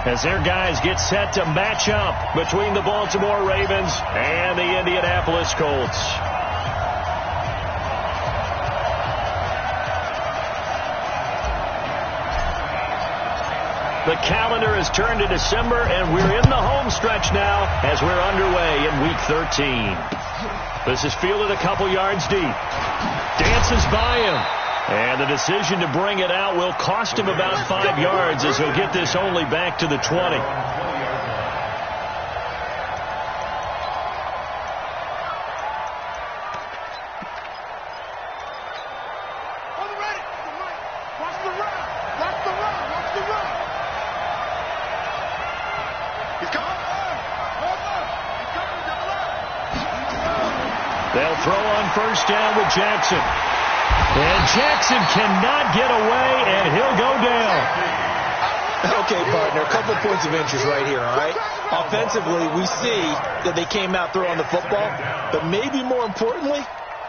as their guys get set to match up between the Baltimore Ravens and the Indianapolis Colts. The calendar has turned to December, and we're in the home stretch now as we're underway in Week 13. This is fielded a couple yards deep. Dances by him. And the decision to bring it out will cost him about 5 yards as he'll get this only back to the 20. They'll throw on first down with Jackson. And Jackson cannot get away, and he'll go down. Okay, partner, a couple points of interest right here, all right? Offensively, we see that they came out throwing the football, but maybe more importantly,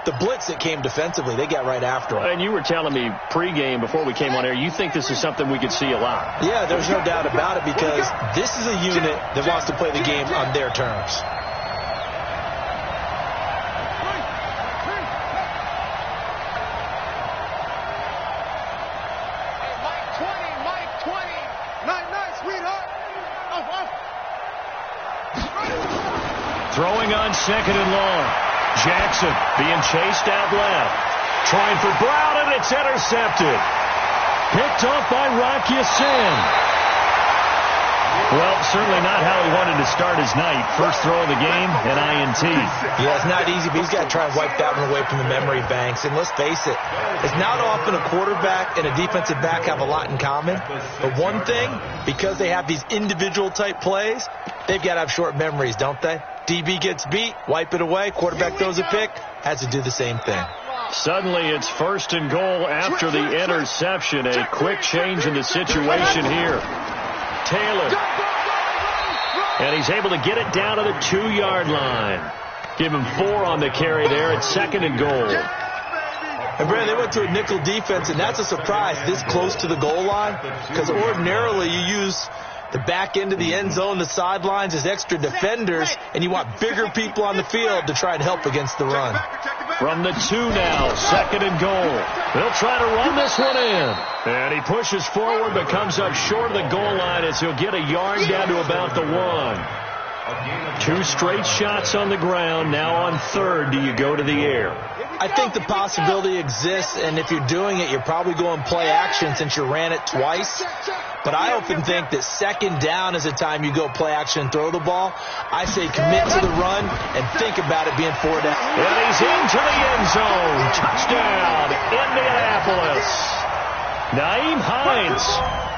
the blitz that came defensively, they got right after him. And you were telling me pregame before we came on air, you think this is something we could see a lot. Yeah, there's no doubt about it because this is a unit that wants to play the game on their terms. Throwing on second and long. Jackson being chased out left. Trying for Brown, and it's intercepted. Picked off by Rocky Sin. Well, certainly not how he wanted to start his night. First throw of the game, an INT. Yeah, it's not easy, but he's got to try and wipe that one away from the memory banks. And let's face it, it's not often a quarterback and a defensive back have a lot in common. But one thing, because they have these individual type plays, they've got to have short memories, don't they? DB gets beat, wipe it away, quarterback throws a pick, has to do the same thing. Suddenly it's first and goal after the interception. A quick change in the situation here. Taylor. And he's able to get it down to the 2-yard line. Give him 4 on the carry there at second and goal. And, Brad, they went to a nickel defense, and that's a surprise this close to the goal line because ordinarily you use the back end of the end zone, the sidelines as extra defenders, and you want bigger people on the field to try and help against the run. From the 2 now, second and goal. They'll try to run this one in. And he pushes forward but comes up short of the goal line as he'll get a yard down to about the 1. 2 straight shots on the ground. Now on third, do you go to the air? I think the possibility exists, and if you're doing it, you're probably going play action since you ran it twice. But I often think that second down is the time you go play action and throw the ball. I say commit to the run and think about it being 4 down. And he's into the end zone. Touchdown, Indianapolis. Naeem Hines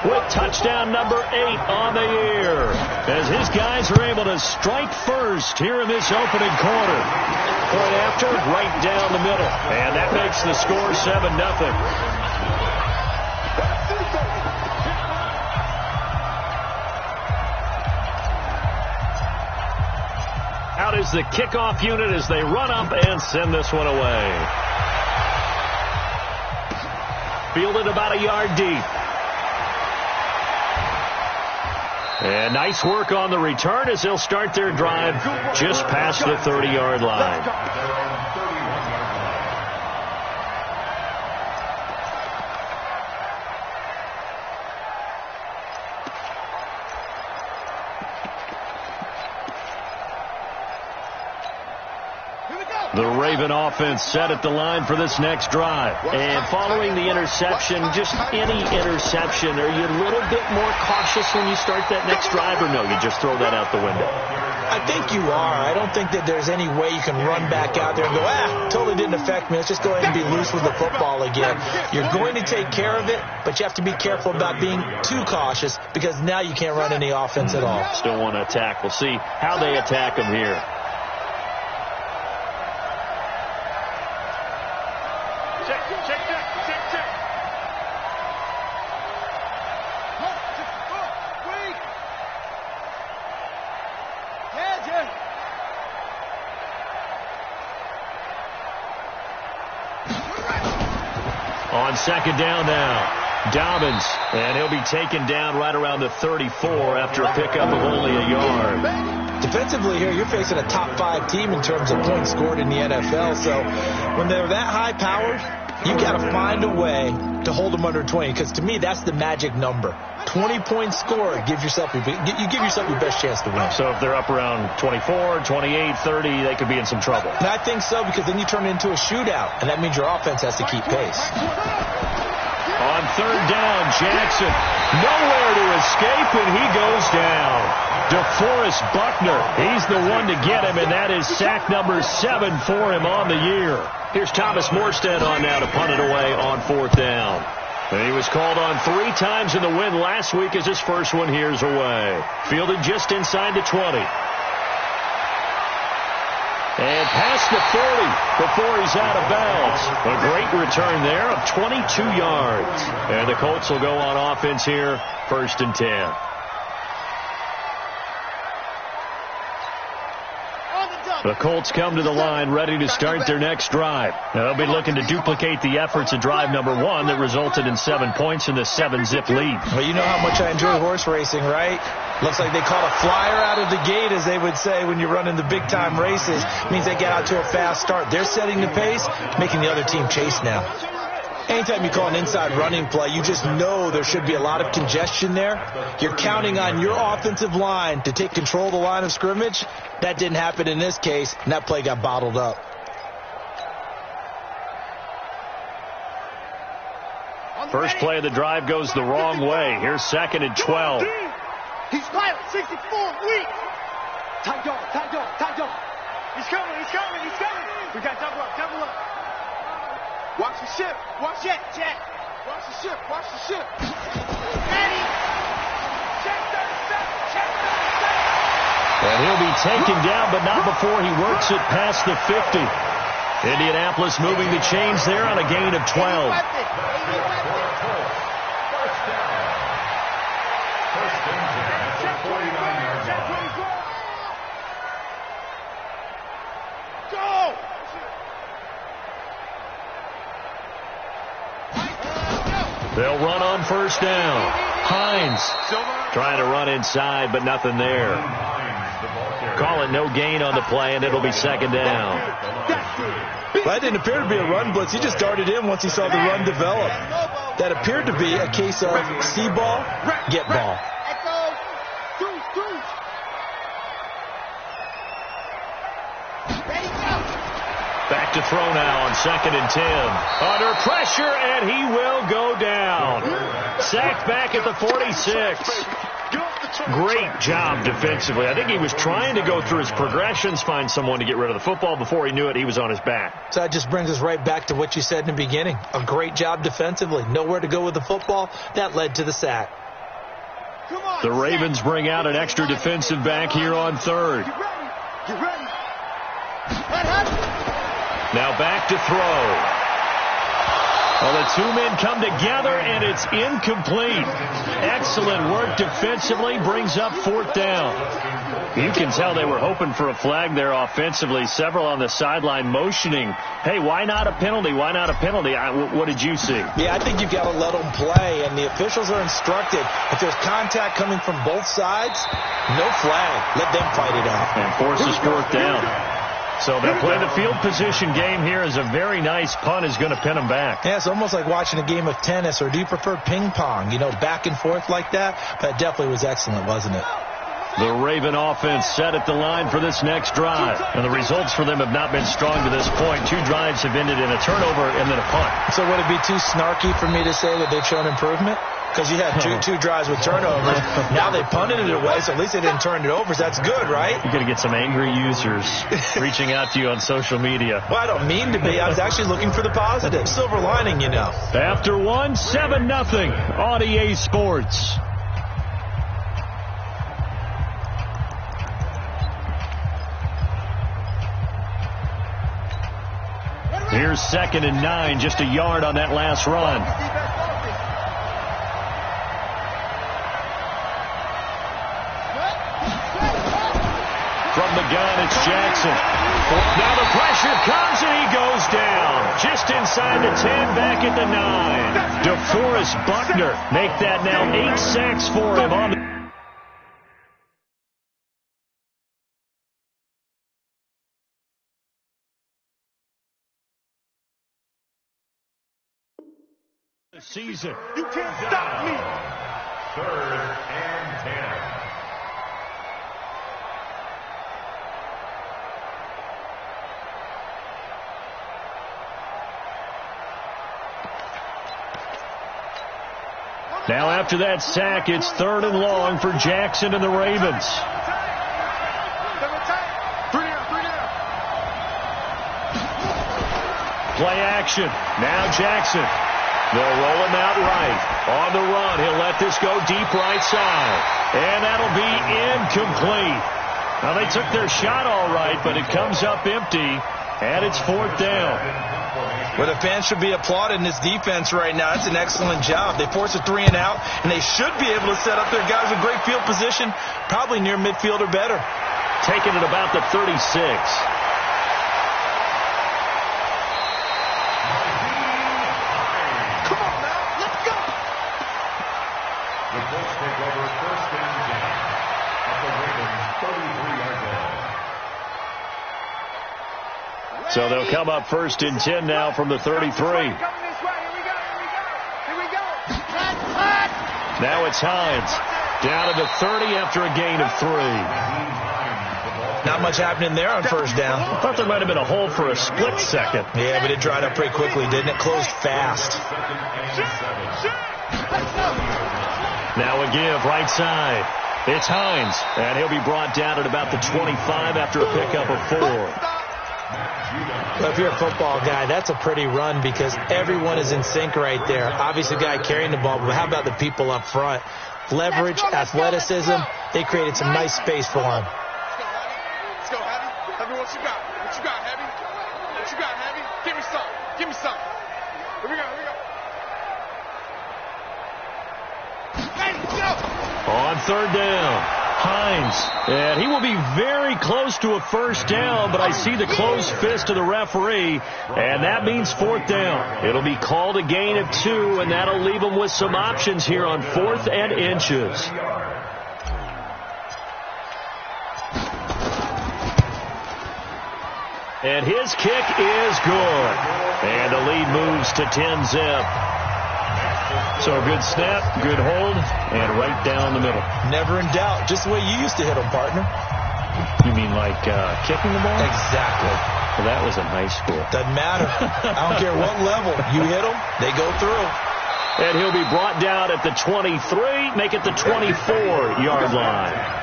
with touchdown number 8 on the year as his guys are able to strike first here in this opening quarter. Point after, right down the middle. And that makes the score 7-0. Out is the kickoff unit as they run up and send this one away. Fielded about a yard deep. And nice work on the return as they'll start their drive just past the 30-yard line. The Raven offense set at the line for this next drive. And following the interception, just any interception, are you a little bit more cautious when you start that next drive, or no, you just throw that out the window? I think you are. I don't think that there's any way you can run back out there and go, totally didn't affect me. Let's just go ahead and be loose with the football again. You're going to take care of it, but you have to be careful about being too cautious because now you can't run any offense at all. Still want to attack. We'll see how they attack them here. On second down now. Dobbins, and he'll be taken down right around the 34 after a pickup of only a yard. Defensively here, you're facing a top 5 team in terms of points scored in the NFL. So when they're that high-powered, you got to find a way to hold them under 20, because to me, that's the magic number. 20 points scored, you give yourself your best chance to win. So if they're up around 24, 28, 30, they could be in some trouble. And I think so, because then you turn it into a shootout, and that means your offense has to keep pace. On third down, Jackson nowhere to escape, and he goes down. DeForest Buckner, he's the one to get him, and that is sack number 7 for him on the year. Here's Thomas Morstead on now to punt it away on fourth down. And he was called on 3 times in the win last week as his first one here's away. Fielded just inside the 20. And past the 40 before he's out of bounds. A great return there of 22 yards. And the Colts will go on offense here, 1st and 10. The Colts come to the line ready to start their next drive. Now, they'll be looking to duplicate the efforts of drive number 1 that resulted in 7 points in the 7-zip lead. Well, you know how much I enjoy horse racing, right? Looks like they caught a flyer out of the gate, as they would say when you're running the big-time races. It means they get out to a fast start. They're setting the pace, making the other team chase now. Anytime you call an inside running play, you just know there should be a lot of congestion there. You're counting on your offensive line to take control of the line of scrimmage. That didn't happen in this case, and that play got bottled up. First play of the drive goes the wrong way. Here's 2nd and 12. He's pilot 64, weak. Tight dog. He's coming. We got double up. Watch the ship. Watch it, Jet. Watch the ship. Ready. Check 37. And he'll be taken down, but not before he works it past the 50. Indianapolis moving the chains there on a gain of 12. They'll run on first down. Hines trying to run inside, but nothing there. Call it no gain on the play, and it'll be 2nd down. Well, that didn't appear to be a run blitz. He just darted in once he saw the run develop. That appeared to be a case of see ball, get ball. Back to throw now on 2nd and 10. Under pressure, and he will go down. Sacked back at the 46. Great job defensively. I think he was trying to go through his progressions, find someone to get rid of the football. Before he knew it, he was on his back. So that just brings us right back to what you said in the beginning. A great job defensively. Nowhere to go with the football. That led to the sack. The Ravens bring out an extra defensive back here on 3rd. Get ready. Now back to throw. Well, the 2 men come together, and it's incomplete. Excellent work defensively, brings up 4th down. You can tell they were hoping for a flag there offensively. Several on the sideline motioning, hey, why not a penalty? Why not a penalty? What did you see? Yeah, I think you've got to let them play, and the officials are instructed. If there's contact coming from both sides, no flag. Let them fight it out. And forces 4th down. So they'll play the field position game here as a very nice punt is going to pin them back. Yeah, it's almost like watching a game of tennis, or do you prefer ping pong? You know, back and forth like that? That definitely was excellent, wasn't it? The Raven offense set at the line for this next drive. And the results for them have not been strong to this point. 2 drives have ended in a turnover and then a punt. So would it be too snarky for me to say that they've shown improvement? Because you had two drives with turnovers. Now they punted it away, so at least they didn't turn it over. So that's good, right? You're going to get some angry users reaching out to you on social media. Well, I don't mean to be. I was actually looking for the positive. Silver lining, you know. After 1, 7-0 on EA Sports. Here's 2nd and 9, just a yard on that last run. From the gun. It's Jackson. Now the pressure comes, and he goes down. Just inside the 10, back at the 9. DeForest Buckner make that now 8 sacks for him on the season. You can't stop me. 3rd and 10. Now after that sack, it's 3rd and long for Jackson and the Ravens. Play action. Now Jackson. They'll roll him out right. On the run, he'll let this go deep right side. And that'll be incomplete. Now they took their shot all right, but it comes up empty, and it's 4th down. Well, the fans should be applauding this defense right now. That's an excellent job. They force a 3 and out, and they should be able to set up their guys with great field position, probably near midfield or better. Taking it about the 36. Come on now, let's go. The Colts take over 1st and 10 at the Ravens' 33-yard line. So they'll come up 1st and 10 now from the 33. Now it's Hines. Down to the 30 after a gain of 3. Not much happening there on 1st down. I thought there might have been a hole for a split second. Yeah, but it dried up pretty quickly, didn't it? Closed fast. Now a give right side. It's Hines, and he'll be brought down at about the 25 after a pickup of 4. Well, if you're a football guy, that's a pretty run because everyone is in sync right there. Obviously, the guy carrying the ball, but how about the people up front? Leverage, athleticism, they created some nice space for him. Let's go, Heavy. Heavy, what you got? What you got, Heavy? What you got, Heavy? Give me some. Give me some. Here we go, here we go. Hey, go! On 3rd down. Hines, and he will be very close to a 1st down, but I see the closed fist of the referee, and that means 4th down. It'll be called a gain of 2, and that'll leave them with some options here on 4th and inches. And his kick is good, and the lead moves to 10-zip. So a good snap, good hold, and right down the middle. Never in doubt. Just the way you used to hit them, partner. You mean like kicking the ball? Exactly. Well, that was in high school. Doesn't matter. I don't care what level. You hit them, they go through. And he'll be brought down at the 23, make it the 24-yard line.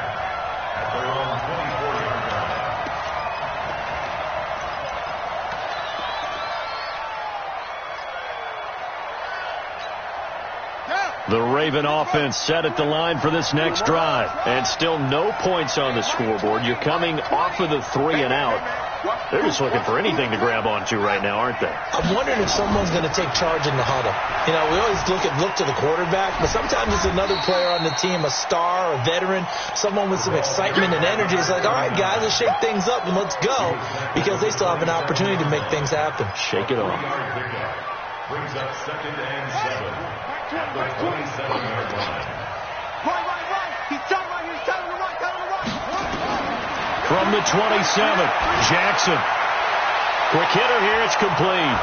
The Raven offense set at the line for this next drive. And still no points on the scoreboard. You're coming off of the 3 and out. They're just looking for anything to grab onto right now, aren't they? I'm wondering if someone's going to take charge in the huddle. You know, we always look to the quarterback, but sometimes it's another player on the team, a star, a veteran, someone with some excitement and energy. It's like, all right, guys, let's shake things up and let's go, because they still have an opportunity to make things happen. Shake it off. Brings up 2nd and 7. At the 27-yard line. Right. He's telling right here. He's telling the right. From the 27, Jackson. Quick hitter here. It's complete.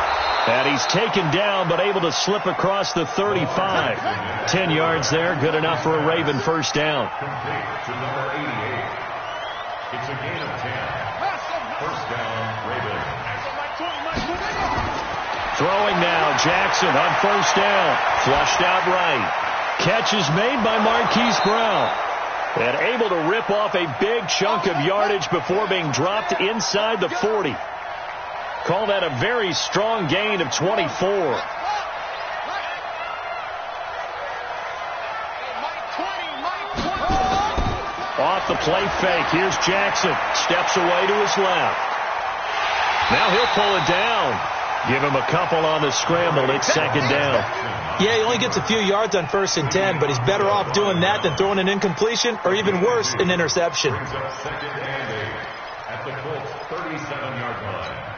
And he's taken down, but able to slip across the 35. 10 yards there. Good enough for a Raven 1st down. Complete to number 88. It's a gain of 10. 1st down, Ravens. Throwing now, Jackson on 1st down. Flushed out right. Catch is made by Marquise Brown. And able to rip off a big chunk of yardage before being dropped inside the 40. Call that a very strong gain of 24. Off the play fake. Here's Jackson. Steps away to his left. Now he'll pull it down. Give him a couple on the scramble. It's 2nd down. Yeah, he only gets a few yards on 1st and 10, but he's better off doing that than throwing an incompletion or even worse, an interception. at the Colts 37-yard line.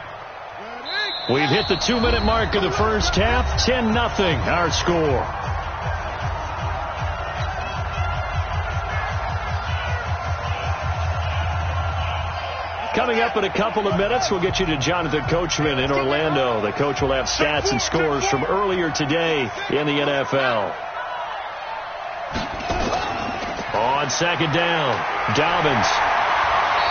We've hit the 2-minute mark of the first half. 10-0 our score. Coming up in a couple of minutes, we'll get you to Jonathan Coachman in Orlando. The coach will have stats and scores from earlier today in the NFL. On second down, Dobbins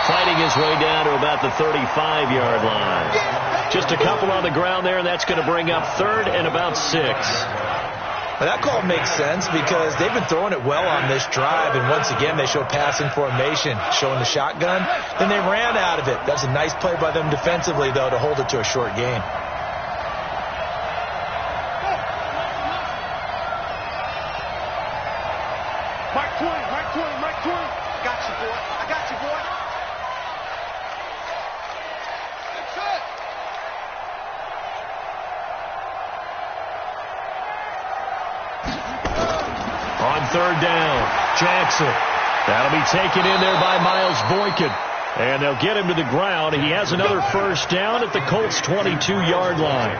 fighting his way down to about the 35-yard line. Just a couple on the ground there, and that's going to bring up third and about 6. Well, that call makes sense because they've been throwing it well on this drive, and once again they show passing formation, showing the shotgun. Then they ran out of it. That's a nice play by them defensively, though, to hold it to a short gain. Mike 20. I got you, boy. That's it. On third down, Jackson. That'll be taken in there by Miles Boykin. And they'll get him to the ground. He has another first down at the Colts' 22-yard line.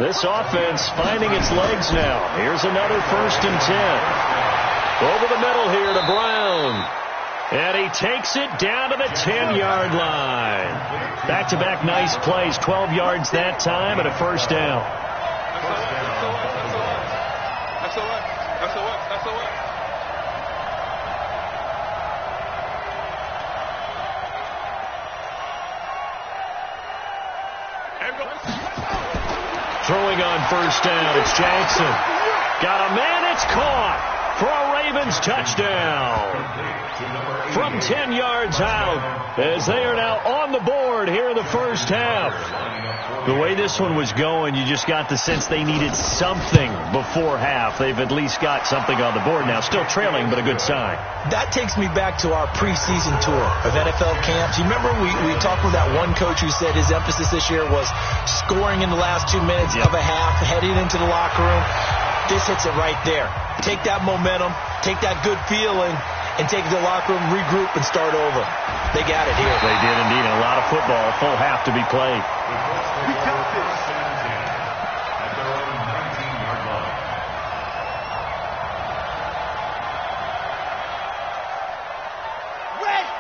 This offense finding its legs now. Here's another 1st and 10. Over the middle here to Brown. And he takes it down to the 10-yard line. Back-to-back nice plays. 12 yards that time and a first down. Throwing on first down, it's Jackson. Got a man, it's caught for a Ravens touchdown. From 10 yards out, as they are now on the board here in the first half. The way this one was going, you just got the sense they needed something before half. They've at least got something on the board now. Still trailing, but a good sign. That takes me back to our preseason tour of NFL camps. You remember we talked with that one coach who said his emphasis this year was scoring in the last 2 minutes of a half, heading into the locker room. This hits it right there. Take that momentum, take that good feeling, and take the locker room, regroup, and start over. They got it here. They did indeed. A lot of football, a full half to be played. We got this. At their own 19-yard line.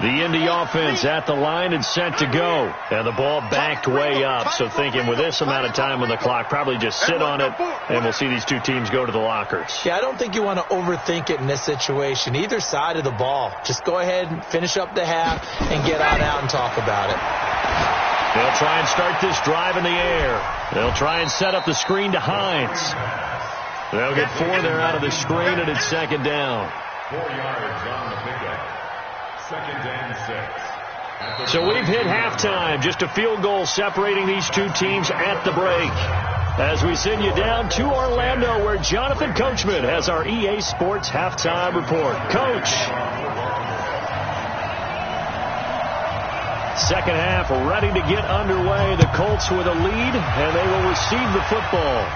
The Indy offense at the line and set to go. And the ball backed way up. So thinking with this amount of time on the clock, probably just sit on it, and we'll see these two teams go to the lockers. Yeah, I don't think you want to overthink it in this situation. Either side of the ball. Just go ahead and finish up the half and get on out and talk about it. They'll try and start this drive in the air. They'll try and set up the screen to Hines. They'll get 4 there out of the screen, and it's second down. 4 yards on the pickup. Second and 6. So we've hit halftime. Just a field goal separating these two teams at the break. As we send you down to Orlando, where Jonathan Coachman has our EA Sports halftime report. Coach. Second half ready to get underway. The Colts with a lead, and they will receive the football.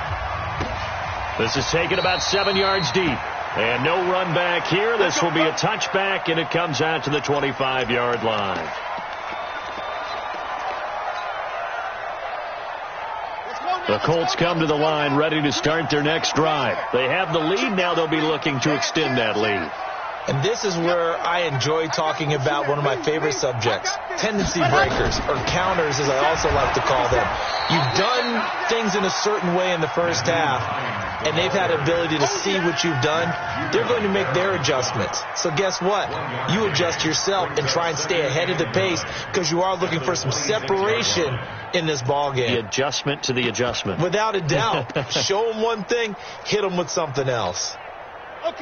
This is taken about 7 yards deep. And no run back here. This will be a touchback, and it comes out to the 25-yard line. The Colts come to the line ready to start their next drive. They have the lead. Now they'll be looking to extend that lead. And this is where I enjoy talking about one of my favorite subjects, tendency breakers, or counters as I also like to call them. You've done things in a certain way in the first half, and they've had the ability to see what you've done. They're going to make their adjustments. So guess what? You adjust yourself and try and stay ahead of the pace because you are looking for some separation in this ball game. The adjustment to the adjustment. Without a doubt. Show them one thing, hit them with something else.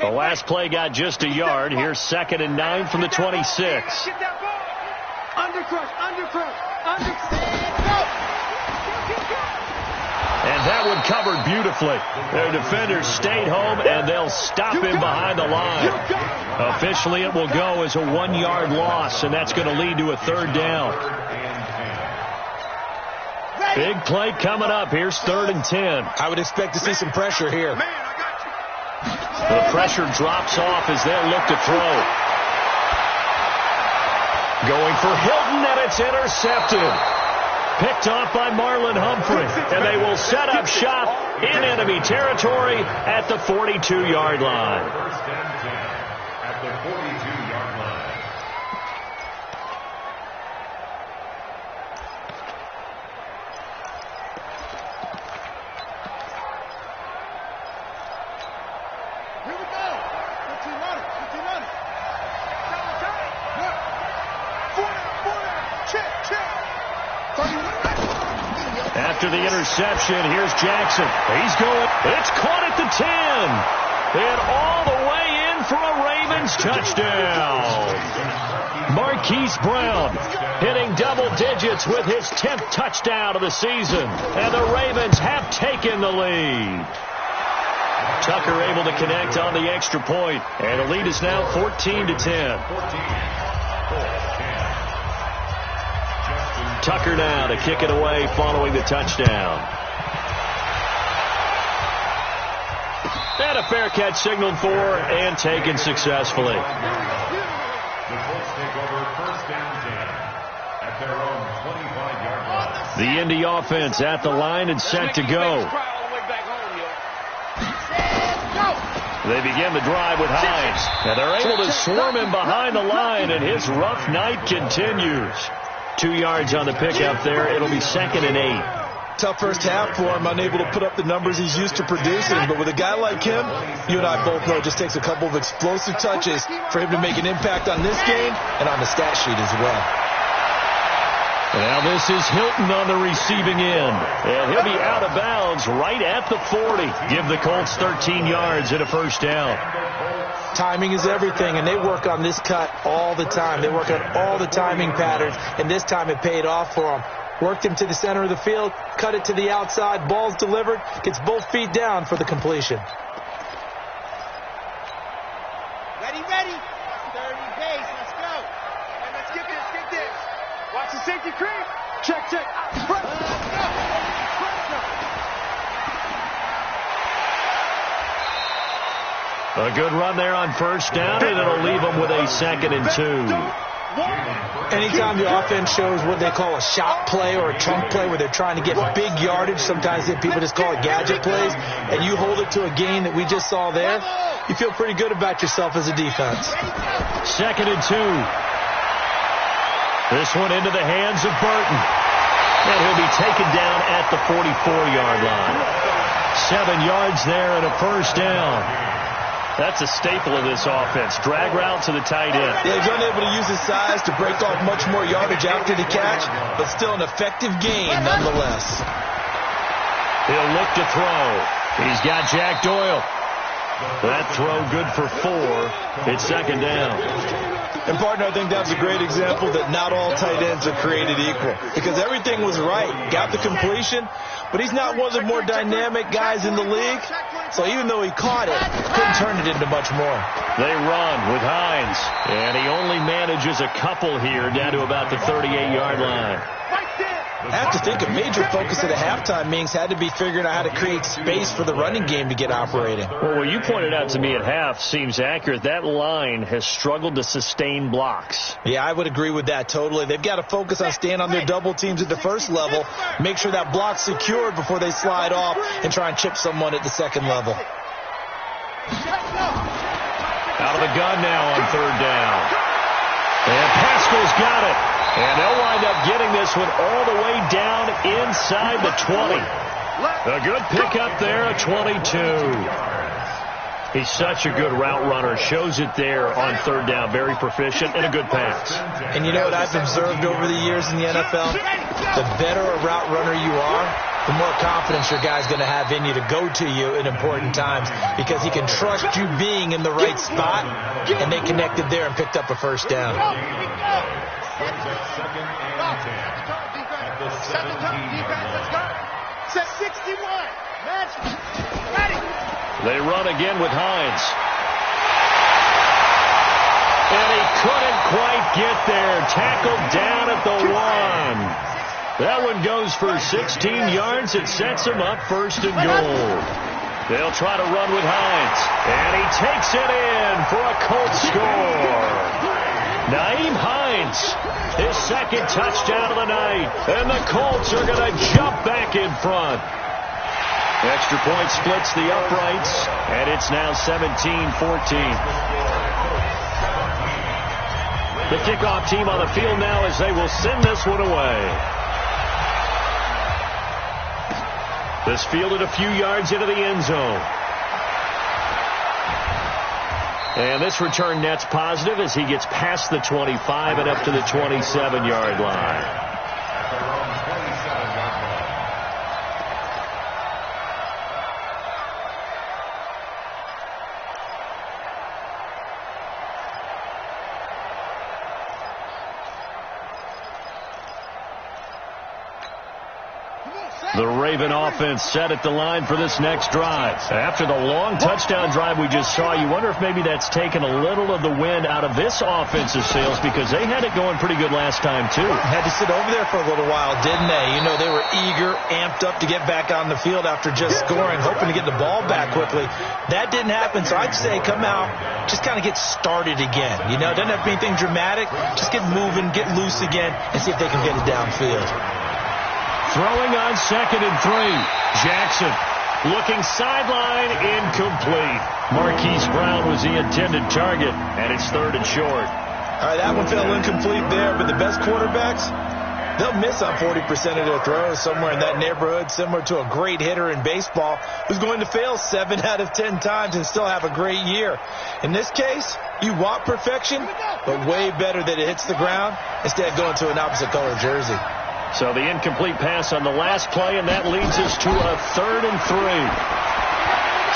The last play got just a yard. Here's 2nd and 9 from the 26. Get that ball. Undercrush. And that one covered beautifully. Their defenders stayed home, and they'll stop him behind the line. Officially, it will go as a 1-yard loss, and that's going to lead to a 3rd down. Big play coming up. Here's 3rd and 10. I would expect to see some pressure here. The pressure drops off as they'll look to throw. Going going for Hilton, and it's intercepted. Picked off by Marlon Humphrey, and they will set up shop in enemy territory at the 42-yard line. First and 10 at the 42-yard line. Here we go. 15 on it. 15 on it. Check. After the interception, here's Jackson. He's going. It's caught at the 10. And all the way in for a Ravens touchdown. Marquise Brown hitting double digits with his 10th touchdown of the season. And the Ravens have taken the lead. Tucker able to connect on the extra point, and the lead is now 14-10. Tucker now to kick it away following the touchdown. And a fair catch signaled for and taken successfully. The Colts take over first and 10 at their own 25-yard line. The Indy offense at the line and set to go. They begin the drive with Hines, and they're able to swarm him behind the line, and his rough night continues. 2 yards on the pickup there. It'll be 2nd and 8. Tough first half for him, unable to put up the numbers he's used to producing. But with a guy like him, you and I both know it just takes a couple of explosive touches for him to make an impact on this game and on the stat sheet as well. Now this is Hilton on the receiving end, and he'll be out of bounds right at the 40. Give the Colts 13 yards and a first down. Timing is everything, and they work on this cut all the time. They work on all the timing patterns, and this time it paid off for them. Worked him to the center of the field, cut it to the outside, ball's delivered, gets both feet down for the completion. Ready. 30 pace. Let's go. And let's get this. Watch the safety creep. Check. Let's go. A good run there on first down, and it'll leave them with a 2nd and 2. Anytime the offense shows what they call a shot play or a chunk play where they're trying to get big yardage, sometimes people just call it gadget plays, and you hold it to a gain that we just saw there, you feel pretty good about yourself as a defense. 2nd and 2. This one into the hands of Burton. And he'll be taken down at the 44-yard line. 7 yards there and a first down. That's a staple of this offense. Drag route to the tight end. Yeah, he's unable to use his size to break off much more yardage after the catch, but still an effective gain nonetheless. He'll look to throw. He's got Jack Doyle. That throw good for 4. It's 2nd down. And, partner, I think that's a great example that not all tight ends are created equal, because everything was right. Got the completion, but he's not one of the more dynamic guys in the league. So even though he caught it, couldn't turn it into much more. They run with Hines, and he only manages a couple here down to about the 38-yard line. I have to think a major focus of the halftime meetings had to be figuring out how to create space for the running game to get operating. Well, what you pointed out to me at half seems accurate. That line has struggled to sustain blocks. Yeah, I would agree with that totally. They've got to focus on staying on their double teams at the first level, make sure that block's secured before they slide off and try and chip someone at the second level. Out of the gun now on 3rd down. And Pascal's got it. And they'll wind up getting this one all the way down inside the 20. A good pickup there at 22. He's such a good route runner. Shows it there on 3rd down. Very proficient and a good pass. And you know what I've observed over the years in the NFL? The better a route runner you are, the more confidence your guy's going to have in you to go to you in important times, because he can trust you being in the right spot, and they connected there and picked up a first down. Set 61. Match. Ready. They run again with Hines. And he couldn't quite get there. Tackled down at the 1. That one goes for 16 yards. It sets him up 1st and goal. They'll try to run with Hines. And he takes it in for a Colts score. Nyheim Hines, his second touchdown of the night. And the Colts are going to jump back in front. Extra point splits the uprights, and it's now 17-14. The kickoff team on the field now as they will send this one away. This fielded a few yards into the end zone. And this return net's positive as he gets past the 25 and up to the 27-yard line. The Raven offense set at the line for this next drive. After the long touchdown drive we just saw, you wonder if maybe that's taken a little of the wind out of this offensive sails because they had it going pretty good last time, too. Had to sit over there for a little while, didn't they? You know, they were eager, amped up to get back on the field after just scoring, hoping to get the ball back quickly. That didn't happen, so I'd say come out, just kind of get started again. You know, it doesn't have to be anything dramatic. Just get moving, get loose again, and see if they can get it downfield. Throwing on 2nd and 3. Jackson looking sideline, incomplete. Marquise Brown was the intended target, and it's 3rd and short. All right, that one fell incomplete there, but the best quarterbacks, they'll miss on 40% of their throws somewhere in that neighborhood, similar to a great hitter in baseball who's going to fail 7 out of 10 times and still have a great year. In this case, you want perfection, but way better that it hits the ground instead of going to an opposite color jersey. So the incomplete pass on the last play, and that leads us to a 3rd and 3.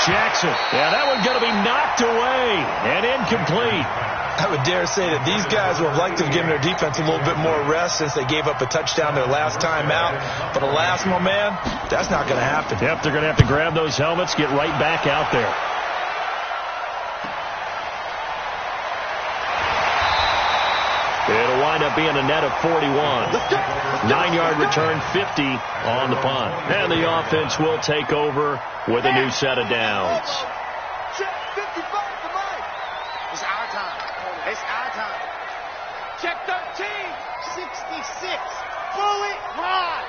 Jackson. Yeah, that one's going to be knocked away and incomplete. I would dare say that these guys would have liked to have given their defense a little bit more rest since they gave up a touchdown their last time out. But alas, my man, that's not going to happen. Yep, they're going to have to grab those helmets, get right back out there. It'll wind up being a net of 41. 9-yard return, 50 on the punt. And the offense will take over with a new set of downs. Check 55 for Mike. It's our time. It's our time. Check 13. 66. Fully high.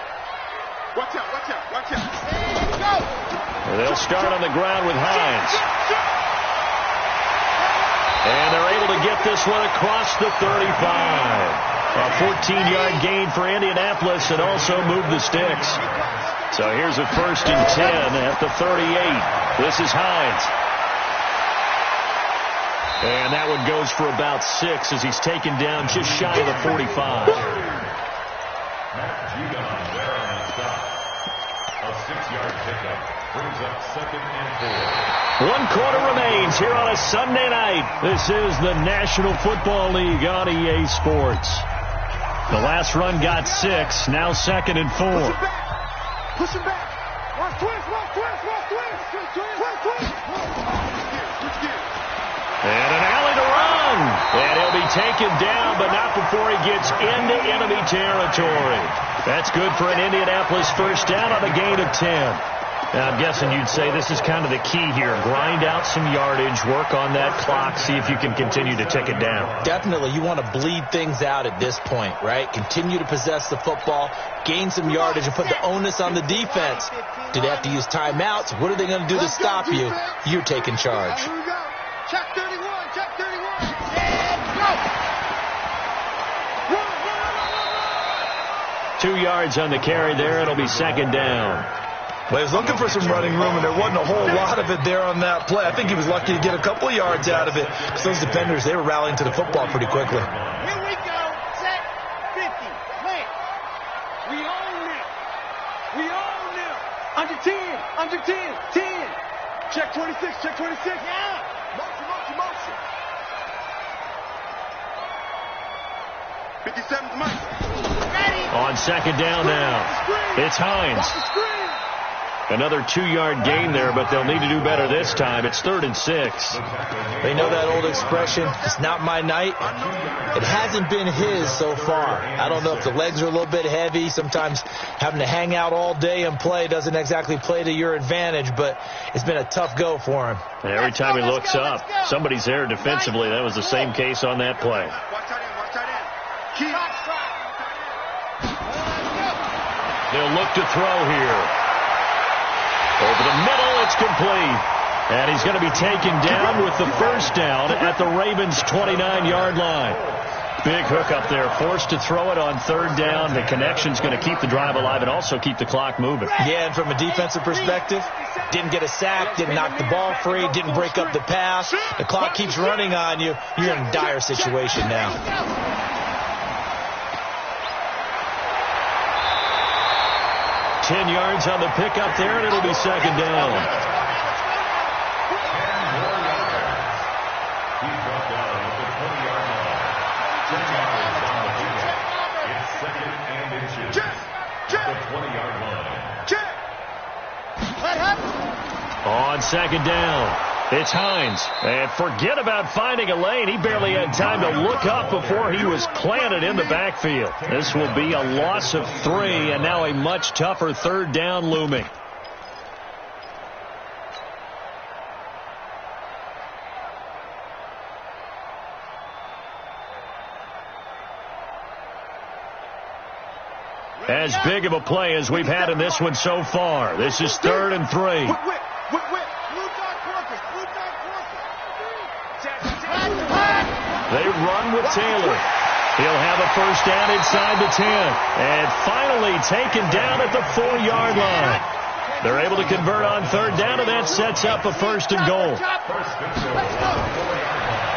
Watch out, watch out, watch out. And go. They'll start on the ground with Hines. And they're able to get this one across the 35. A 14-yard gain for Indianapolis and also move the sticks. So here's a 1st and 10 at the 38. This is Hines. And that one goes for about 6 as he's taken down just shy of the 45. A 6-yard pickup brings up 2nd and 4. 1 quarter remains here on a Sunday night. This is the National Football League on EA Sports. The last run got 6. Now 2nd and 4. Push him back. Push him back. Watch twist, watch twist, watch twist. Twist, twist. And an alley to run. And he'll be taken down, but not before he gets into enemy territory. That's good for an Indianapolis first down on a gain of 10. Now, I'm guessing you'd say this is kind of the key here. Grind out some yardage, work on that clock, see if you can continue to tick it down. Definitely. You want to bleed things out at this point, right? Continue to possess the football, gain some yardage, and put the onus on the defense. Do they have to use timeouts? What are they going to do to stop you? You're taking charge. Here we go. Check 31, check 31. And go. Run, run, run, run, run. 2 yards on the carry there. It'll be 2nd down. Well, he was looking for some running room, and there wasn't a whole lot of it there on that play. I think he was lucky to get a couple of yards out of it because those defenders, they were rallying to the football pretty quickly. Here we go. Set 50. Plant. We own them. We own them. Under 10. Under 10. 10. Check 26. Check 26. Yeah. Motion, motion, motion. 57's Mike. Ready. On 2nd down now. It's Hines. Another 2-yard gain there, but they'll need to do better this time. It's 3rd and 6. They know that old expression, it's not my night. It hasn't been his so far. I don't know if the legs are a little bit heavy. Sometimes having to hang out all day and play doesn't exactly play to your advantage, but it's been a tough go for him. And every time he looks up, somebody's there defensively. That was the same case on that play. Watch out, They'll look to throw here. Over the middle, it's complete. And he's going to be taken down with the first down at the Ravens' 29-yard line. Big hook up there, forced to throw it on third down. The connection's going to keep the drive alive and also keep the clock moving. Yeah, and from a defensive perspective, didn't get a sack, didn't knock the ball free, didn't break up the pass. The clock keeps running on you. You're in a dire situation now. Ten yards on the pickup there, and it'll be second down. On second down, it's Hines. And forget about finding a lane. He barely had time to look up before he was planted in the backfield. This will be a loss of 3, and now a much tougher third down looming. As big of a play as we've had in this one so far. This is 3rd and 3. They run with Taylor. He'll have a first down inside the 10. And finally taken down at the 4-yard line. They're able to convert on third down, and that sets up a 1st and goal.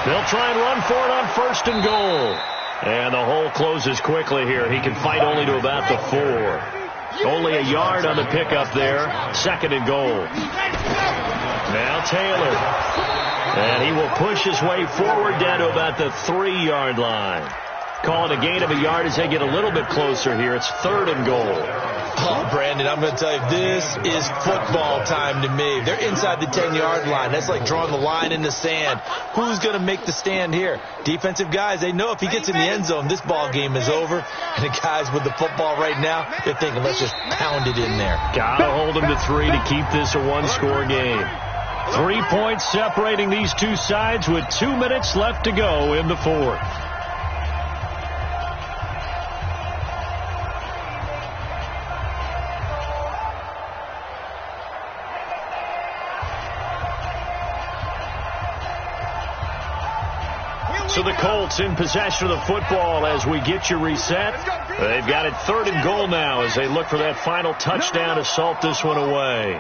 They'll try and run for it on 1st and goal. And the hole closes quickly here. He can fight only to about the 4. Only a yard on the pickup there. 2nd and goal. Now Taylor. And he will push his way forward down to about the 3-yard line. Call it a gain of a yard as they get a little bit closer here. It's 3rd and goal. Oh, Brandon, I'm going to tell you, this is football time to me. They're inside the 10-yard line. That's like drawing the line in the sand. Who's going to make the stand here? Defensive guys, they know if he gets in the end zone, this ball game is over. And the guys with the football right now, they're thinking, let's just pound it in there. Got to hold them to 3 to keep this a one-score game. 3 points separating these two sides with 2 minutes left to go in the 4th. So the Colts in possession of the football as we get you reset. They've got it 3rd and goal now as they look for that final touchdown to salt this one away.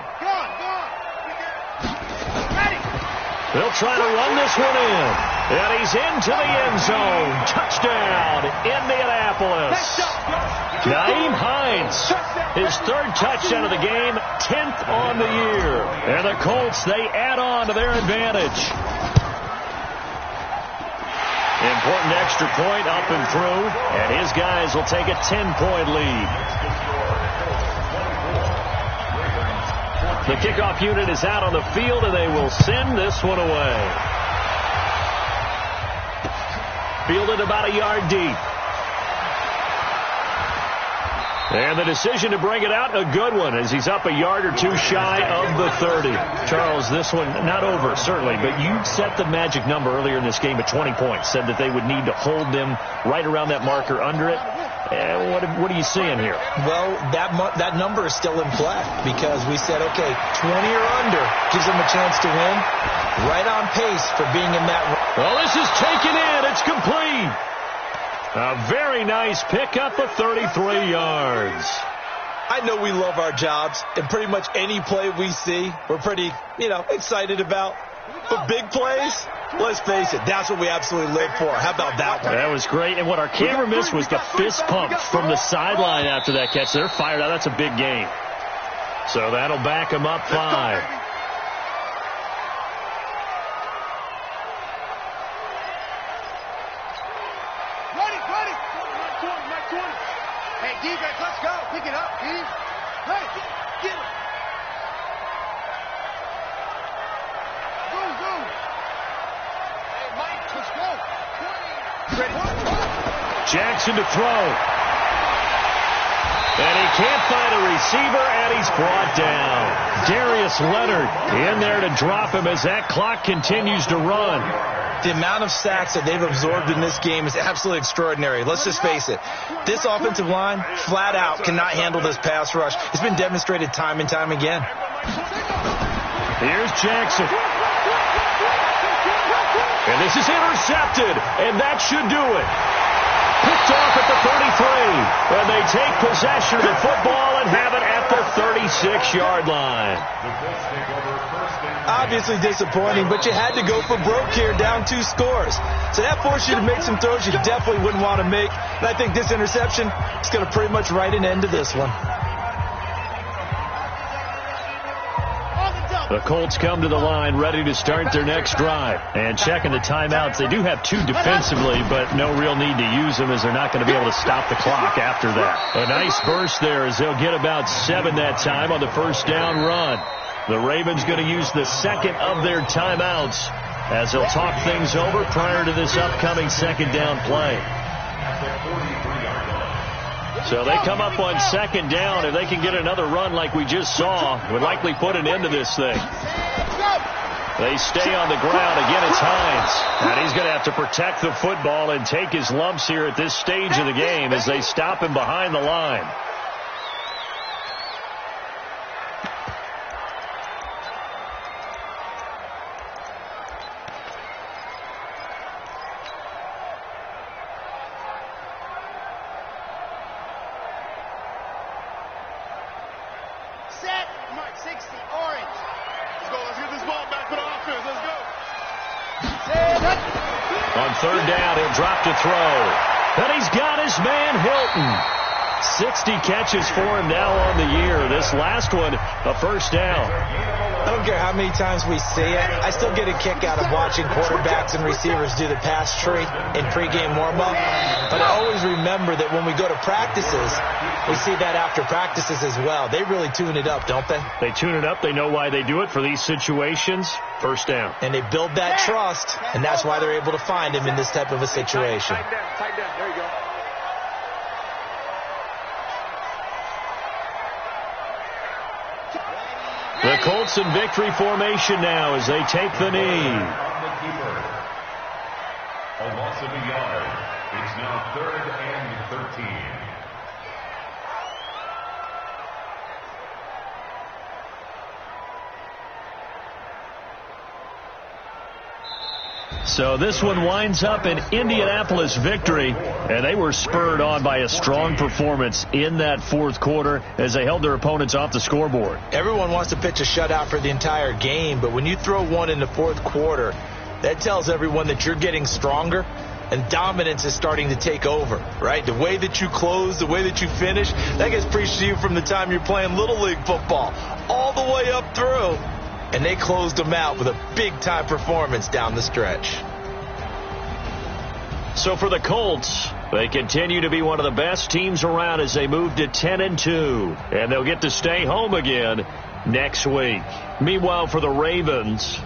They'll try to run this one in. And he's into the end zone. Touchdown, Indianapolis. Nyheim Hines, his 3rd touchdown of the game, 10th on the year. And the Colts, they add on to their advantage. Important extra point up and through, and his guys will take a 10-point lead. The kickoff unit is out on the field, and they will send this one away. Fielded about a yard deep. And the decision to bring it out, a good one, as he's up a yard or 2 shy of the 30. Charles, this one not over, certainly, but you set the magic number earlier in this game at 20 points, said that they would need to hold them right around that marker under it. What are you seeing here? Well, that number is still in play because we said, okay, 20 or under gives them a chance to win. Right on pace for being in that. Well, this is taken in. It's complete. A very nice pickup of 33 yards. I know we love our jobs, and pretty much any play we see, we're pretty, excited about. But big plays, let's face it, that's what we absolutely live for. How about that one? That was great. And what our camera missed was the fist pump from the sideline after that catch. They're fired out. That's a big game. So that'll back them up 5. Hey, defense, let's go. Pick it up, Steve. Hey, get it. Move. Hey, Mike, let's go. 20. Ready. Jackson to throw. And he can't find a receiver, and he's brought down. Darius Leonard in there to drop him as that clock continues to run. The amount of sacks that they've absorbed in this game is absolutely extraordinary. Let's just face it. This offensive line, flat out, cannot handle this pass rush. It's been demonstrated time and time again. Here's Jackson. And this is intercepted, and that should do it. Picked off at the 33, and they take possession of the football and have it at the 36-yard line. Obviously disappointing, but you had to go for broke here, down 2 scores. So that forced you to make some throws you definitely wouldn't want to make. And I think this interception is going to pretty much write an end to this one. The Colts come to the line ready to start their next drive. And checking the timeouts, they do have 2 defensively, but no real need to use them as they're not going to be able to stop the clock after that. A nice burst there as they'll get about 7 that time on the first down run. The Ravens going to use the second of their timeouts as they'll talk things over prior to this upcoming second down play. So they come up on second down. If they can get another run like we just saw, would likely put an end to this thing. They stay on the ground. Again, it's Hines. And he's going to have to protect the football and take his lumps here at this stage of the game as they stop him behind the line. Third down, he'll drop to throw. And he's got his man Hilton. 60 catches for him now on the year. This last one, a first down. I don't care how many times we see it. I still get a kick out of watching quarterbacks and receivers do the pass tree in pregame warm-up. But I always remember that when we go to practices, we see that after practices as well. They really tune it up, don't they? They tune it up. They know why they do it for these situations. First down. And they build that trust, and that's why they're able to find him in this type of a situation. Tight down. There you go. The Colts in victory formation now as they take the knee. A loss of a yard. It's now 3rd and 13. So this one winds up an Indianapolis victory, and they were spurred on by a strong performance in that fourth quarter as they held their opponents off the scoreboard. Everyone wants to pitch a shutout for the entire game, but when you throw one in the fourth quarter, that tells everyone that you're getting stronger and dominance is starting to take over, right? The way that you close, the way that you finish, that gets preached to you from the time you're playing Little League football all the way up through. And they closed them out with a big-time performance down the stretch. So for the Colts, they continue to be one of the best teams around as they move to 10-2. And they'll get to stay home again next week. Meanwhile, for the Ravens...